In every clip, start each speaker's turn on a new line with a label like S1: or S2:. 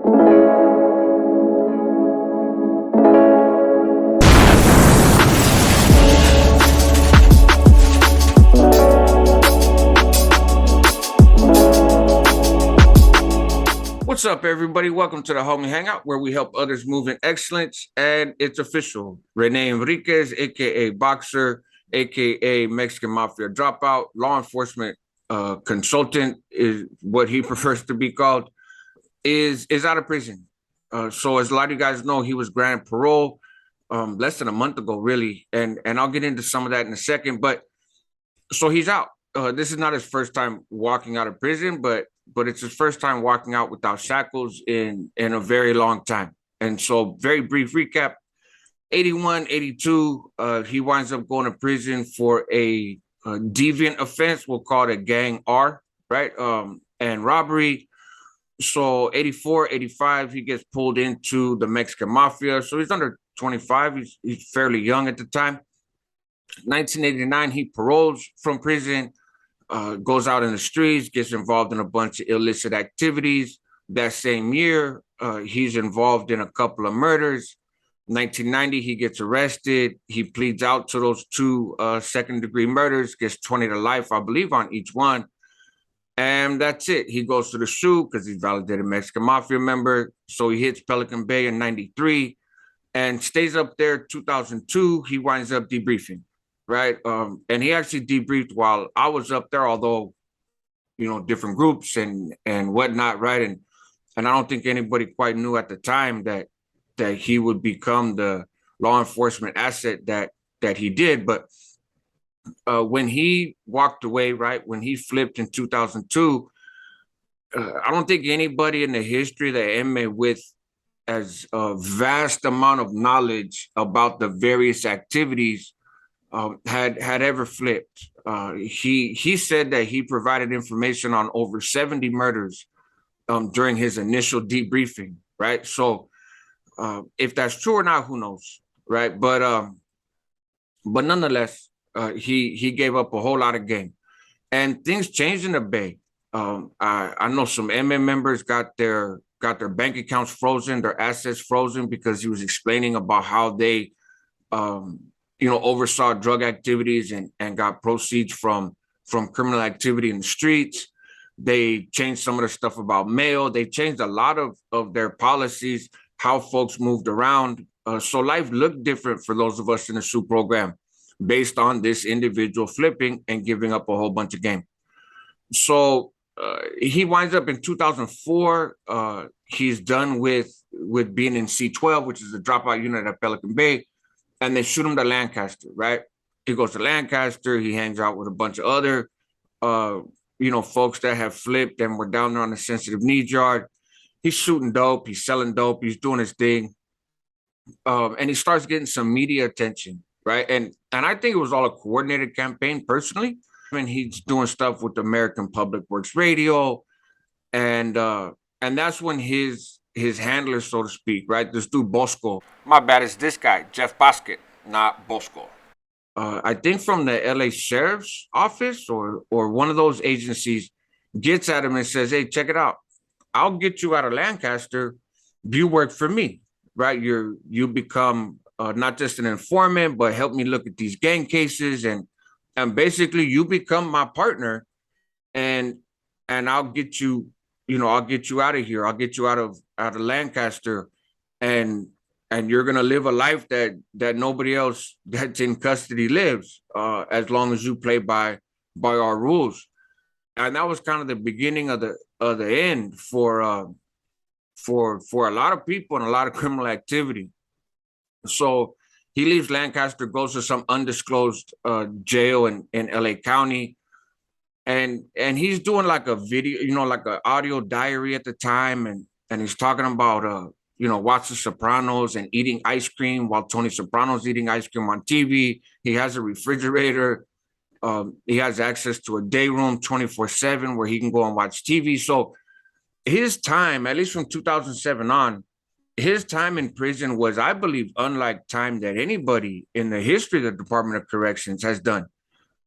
S1: What's up, everybody? Welcome to the Homie Hangout, where we help others move in excellence. And it's official. Rene Enriquez, aka Boxer, aka Mexican Mafia Dropout, law enforcement consultant is what he prefers to be called, is out of prison. So as a lot of you guys know, he was granted parole less than a month ago, really. And I'll get into some of that in a second. But so he's out. This is not his first time walking out of prison, but it's his first time walking out without shackles in a very long time. And so, very brief recap: 81, 82, he winds up going to prison for a deviant offense. We'll call it a gang R, right? And robbery. So 84, 85, he gets pulled into the Mexican Mafia. So he's under 25. He's fairly young at the time. 1989, he paroles from prison. Goes out in the streets, gets involved in a bunch of illicit activities. That same year, he's involved in a couple of murders. 1990, he gets arrested. He pleads out to those two second-degree murders, gets 20 to life, I believe, on each one. And that's it. He goes to the SHU because he's validated Mexican Mafia member. So he hits Pelican Bay in 93 and stays up there. 2002, he winds up debriefing. Right. And he actually debriefed while I was up there, although, different groups and whatnot. Right. And I don't think anybody quite knew at the time that he would become the law enforcement asset that he did. But when he walked away, right, when he flipped in 2002, I don't think anybody in the history of the MMA with as a vast amount of knowledge about the various activities had ever flipped. He said that he provided information on over 70 murders during his initial debriefing, right? So if that's true or not, who knows, right? But nonetheless, he gave up a whole lot of game, and things changed in the Bay. I know some MMA members got their bank accounts frozen, their assets frozen, because he was explaining about how they oversaw drug activities and got proceeds from criminal activity in the streets. They changed some of the stuff about mail. They changed a lot of their policies, how folks moved around. So life looked different for those of us in the SHU program based on this individual flipping and giving up a whole bunch of game. So he winds up in 2004. He's done with being in C12, which is a dropout unit at Pelican Bay. And they shoot him to Lancaster, right? He goes to Lancaster. He hangs out with a bunch of other, folks that have flipped and were down there on the sensitive needs yard. He's shooting dope. He's selling dope. He's doing his thing. And he starts getting some media attention, right? And I think it was all a coordinated campaign personally. I mean, he's doing stuff with American Public Works Radio. And that's when his handler, so to speak, right? This dude, Bosco. My bad, it's this guy, Jeff Basket, not Bosco. I think from the LA Sheriff's Office or one of those agencies gets at him and says, hey, check it out. I'll get you out of Lancaster. You work for me, right? You become not just an informant, but help me look at these gang cases. And basically you become my partner and I'll get you, I'll get you out of here. I'll get you out of Lancaster, and you're gonna live a life that nobody else that's in custody lives, as long as you play by our rules. And that was kind of the beginning of the end for a lot of people and a lot of criminal activity. So he leaves Lancaster, goes to some undisclosed jail in LA County. And he's doing like a video, like an audio diary at the time. And he's talking about, watching Sopranos and eating ice cream while Tony Soprano's eating ice cream on TV. He has a refrigerator. He has access to a day room 24/7 where he can go and watch TV. So his time, at least from 2007 on, his time in prison was, I believe, unlike time that anybody in the history of the Department of Corrections has done.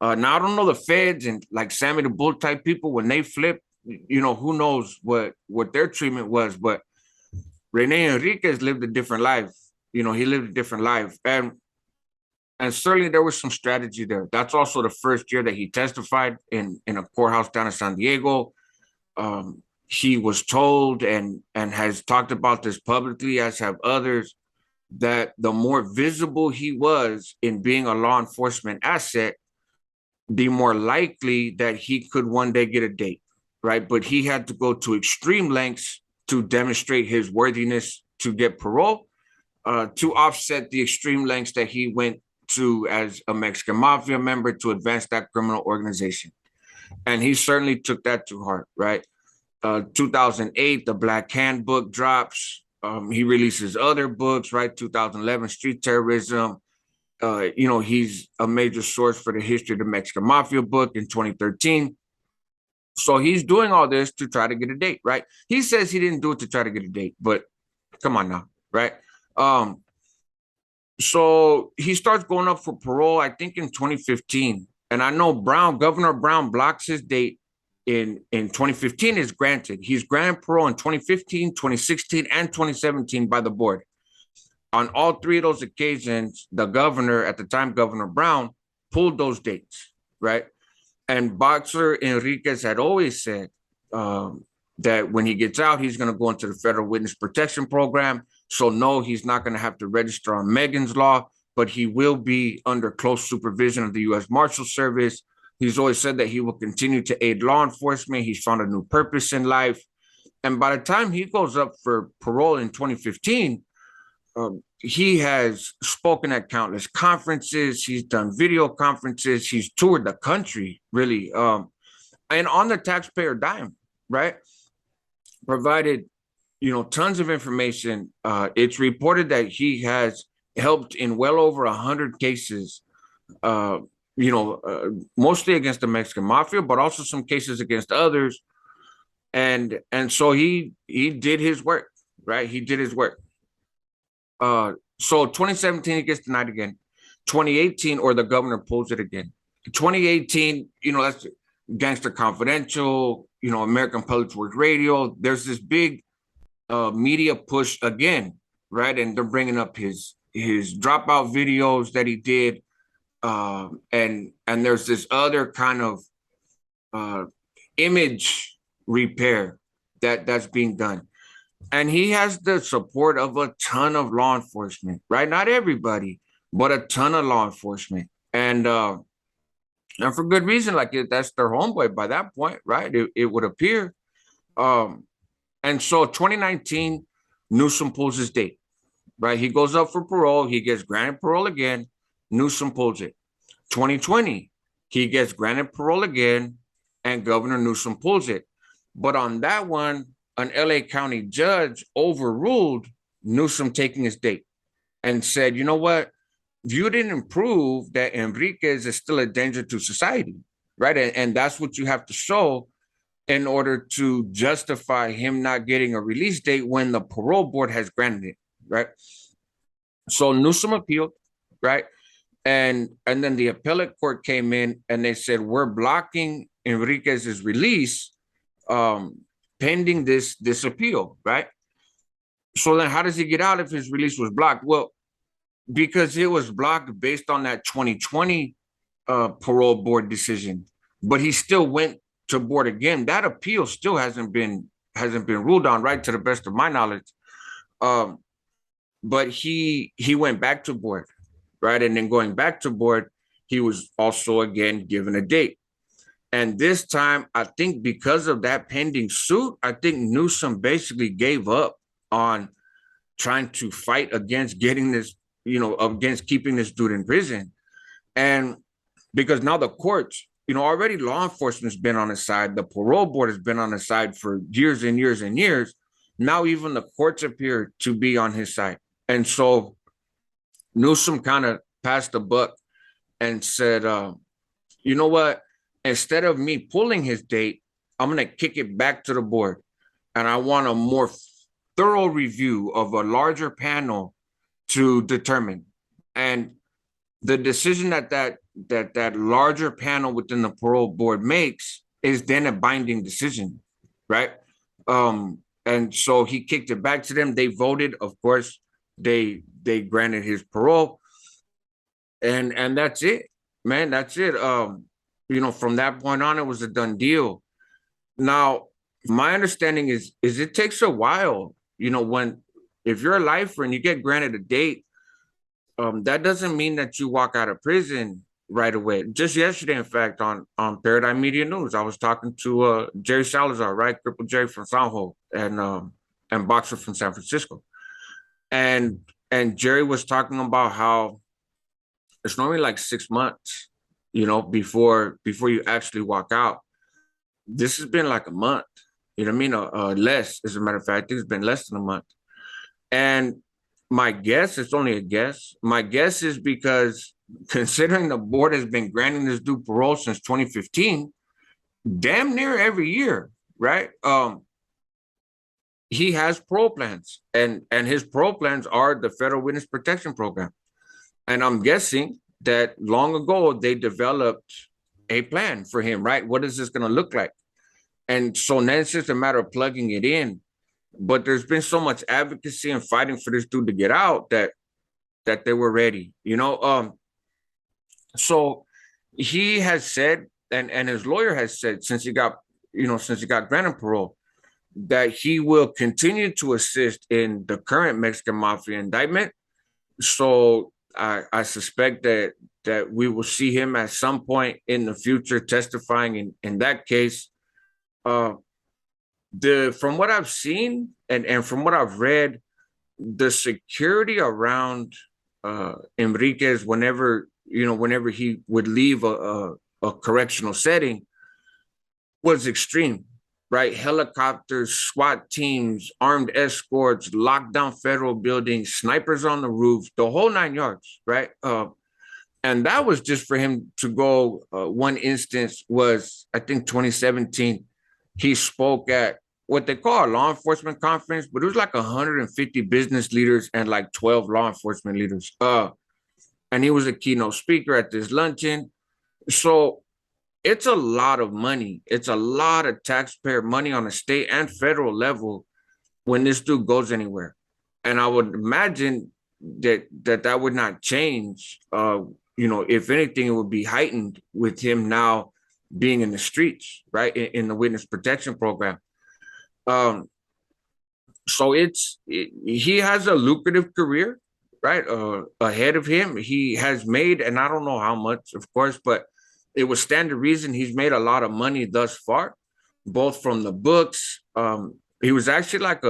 S1: Now, I don't know the feds and like Sammy the Bull type people, when they flip, who knows what their treatment was. But Rene Enriquez lived a different life. He lived a different life. And certainly there was some strategy there. That's also the first year that he testified in a courthouse down in San Diego. He was told and has talked about this publicly, as have others, that the more visible he was in being a law enforcement asset, the more likely that he could one day get a date, right? But he had to go to extreme lengths to demonstrate his worthiness to get parole, to offset the extreme lengths that he went to as a Mexican mafia member to advance that criminal organization. And he certainly took that to heart, right? 2008, the Black Handbook drops. He releases other books, right? 2011, Street Terrorism. He's a major source for the history of the Mexican Mafia book in 2013. So he's doing all this to try to get a date, right? He says he didn't do it to try to get a date, but come on now, right? So he starts going up for parole, I think in 2015. And I know Governor Brown blocks his date in 2015 is granted. He's granted parole in 2015, 2016, and 2017 by the board. On all three of those occasions, the governor, at the time, Governor Brown, pulled those dates, right? And Boxer Enriquez had always said that when he gets out, he's going to go into the Federal Witness Protection Program. So no, he's not going to have to register on Megan's Law, but he will be under close supervision of the U.S. Marshal Service. He's always said that he will continue to aid law enforcement. He's found a new purpose in life. And by the time he goes up for parole in 2015, he has spoken at countless conferences. He's done video conferences. He's toured the country, really, and on the taxpayer dime, right? Provided, tons of information. It's reported that he has helped in well over 100 cases, mostly against the Mexican mafia, but also some cases against others. And so he did his work, right? He did his work. So 2017, he gets denied again. 2018, or the governor pulls it again. 2018, that's Gangster Confidential, American Public Works Radio. There's this big media push again, right? And they're bringing up his dropout videos that he did. And there's this other kind of image repair that's being done. And he has the support of a ton of law enforcement, right? Not everybody, but a ton of law enforcement. And for good reason, like that's their homeboy by that point, right? It would appear. And so 2019, Newsom pulls his date, right? He goes up for parole. He gets granted parole again. Newsom pulls it. 2020, he gets granted parole again, and Governor Newsom pulls it. But on that one, an LA County judge overruled Newsom taking his date and said, you know what? You didn't prove that Enriquez is still a danger to society, right? And that's what you have to show in order to justify him not getting a release date when the parole board has granted it, right? So Newsom appealed, right? And then the appellate court came in and they said, we're blocking Enriquez's release pending this appeal, right? So then how does he get out if his release was blocked? Well, because it was blocked based on that 2020 parole board decision, but he still went to board again. That appeal still hasn't been ruled on, right? To the best of my knowledge. But he went back to board, right? And then going back to board, he was also again given a date. And this time, I think because of that pending suit, I think Newsom basically gave up on trying to fight against getting this, against keeping this dude in prison. And because now the courts, already law enforcement's been on his side. The parole board has been on his side for years and years and years. Now even the courts appear to be on his side. And so Newsom kind of passed the buck and said, you know what? Instead of me pulling his date, I'm going to kick it back to the board. And I want a more thorough review of a larger panel to determine. And the decision that larger panel within the parole board makes is then a binding decision, right? And so he kicked it back to them. They voted, of course, they granted his parole, and that's it, man. That's it. From that point on, it was a done deal. Now, my understanding is it takes a while, when if you're a lifer and you get granted a date, that doesn't mean that you walk out of prison right away. Just yesterday, in fact, on Paradigm Media News, I was talking to Jerry Salazar, right, Cripple Jerry from Sanjo, and Boxer from San Francisco, and Jerry was talking about how it's normally like 6 months, before you actually walk out. This has been like a month, you know what I mean? Less, as a matter of fact, it's been less than a month. And my guess, it's only a guess. My guess is because considering the board has been granting this dude parole since 2015, damn near every year, right? He has parole plans, and his parole plans are the Federal Witness Protection Program. And I'm guessing that long ago they developed a plan for him, right? What is this going to look like? And so now it's just a matter of plugging it in. But there's been so much advocacy and fighting for this dude to get out that they were ready, So he has said, and his lawyer has said, since he got granted parole, that he will continue to assist in the current Mexican Mafia indictment. So I suspect that we will see him at some point in the future testifying in that case. From what I've seen and from what I've read, the security around Enriquez whenever he would leave a correctional setting was extreme, right? Helicopters, SWAT teams, armed escorts, lockdown federal buildings, snipers on the roof, the whole 9 yards, right? And that was just for him to go. One instance was, I think, 2017. He spoke at what they call a law enforcement conference, but it was like 150 business leaders and like 12 law enforcement leaders. And he was a keynote speaker at this luncheon. So it's a lot of money. It's a lot of taxpayer money on a state and federal level when this dude goes anywhere. And I would imagine that would not change. If anything, it would be heightened with him now being in the streets, right? In the witness protection program. So he has a lucrative career, right? Ahead of him. He has made, and I don't know how much, of course, but it would stand to reason he's made a lot of money thus far, both from the books. He was actually like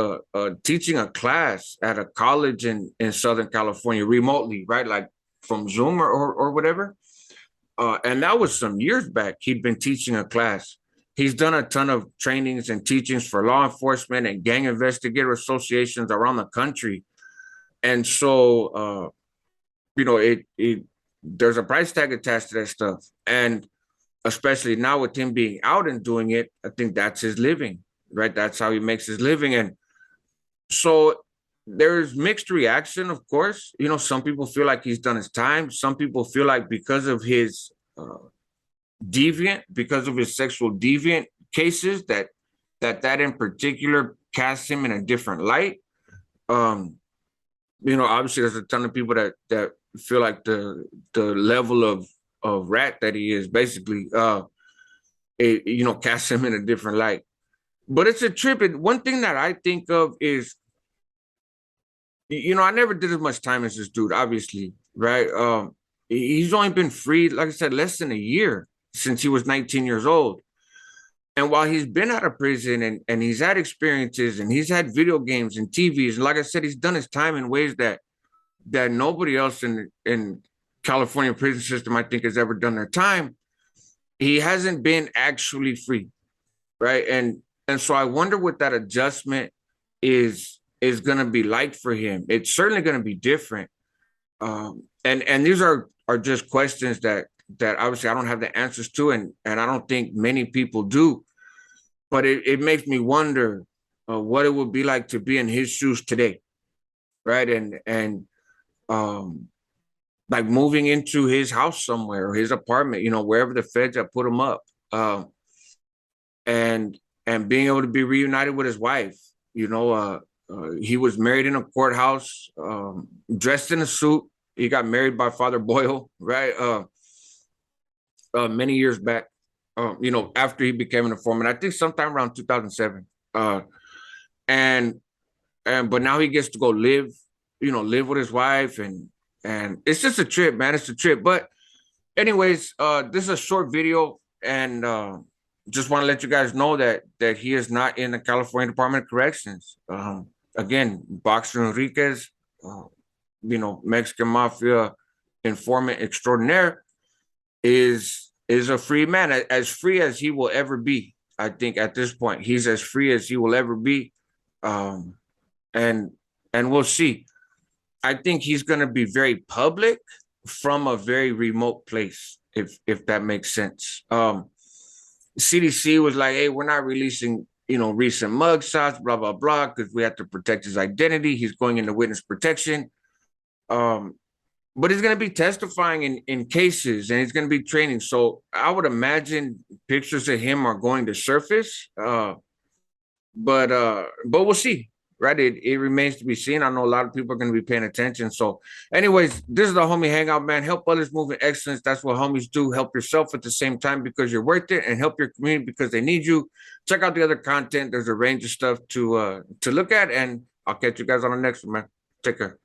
S1: teaching a class at a college in Southern California remotely, right? Like from Zoom or whatever. And that was some years back. He'd been teaching a class. He's done a ton of trainings and teachings for law enforcement and gang investigator associations around the country. And so, there's a price tag attached to that stuff. And especially now with him being out and doing it, I think that's his living, right? That's how he makes his living. And so there's mixed reaction, of course. Some people feel like he's done his time. Some people feel like because of his because of his sexual deviant cases, that in particular casts him in a different light. Obviously there's a ton of people that feel like the level of rat that he is basically casts him in a different light. But it's a trip. And one thing that I think of is, I never did as much time as this dude, obviously, right? He's only been free, like I said, less than a year since he was 19 years old. And while he's been out of prison and he's had experiences and he's had video games and TVs, and like I said, he's done his time in ways that nobody else in California prison system, I think, has ever done their time. He hasn't been actually free, right? And so I wonder what that adjustment is going to be like for him. It's certainly going to be different. And these are just questions that obviously I don't have the answers to, and I don't think many people do. But it makes me wonder what it would be like to be in his shoes today, right? And like moving into his house somewhere or his apartment, wherever the feds have put him up, and being able to be reunited with his wife, He was married in a courthouse, dressed in a suit. He got married by Father Boyle, right? Many years back, after he became an informant. I think sometime around 2007. And but now he gets to go live with his wife, and it's just a trip, man. It's a trip. But anyways, this is a short video, and just want to let you guys know that he is not in the California Department of Corrections. Again, Boxer Enriquez, Mexican mafia informant extraordinaire, is a free man, as free as he will ever be. I think at this point, he's as free as he will ever be. And we'll see. I think he's going to be very public from a very remote place, if that makes sense. CDC was like, hey, we're not releasing, recent mugshots, blah, blah, blah, because we have to protect his identity. He's going into witness protection. But he's going to be testifying in cases, and he's going to be training. So I would imagine pictures of him are going to surface. But we'll see. Right, it remains to be seen. I know a lot of people are going to be paying attention. So, anyways, this is the Homie Hangout, man. Help others move in excellence. That's what homies do. Help yourself at the same time because you're worth it, and help your community because they need you. Check out the other content. There's a range of stuff to look at, and I'll catch you guys on the next one, man. Take care.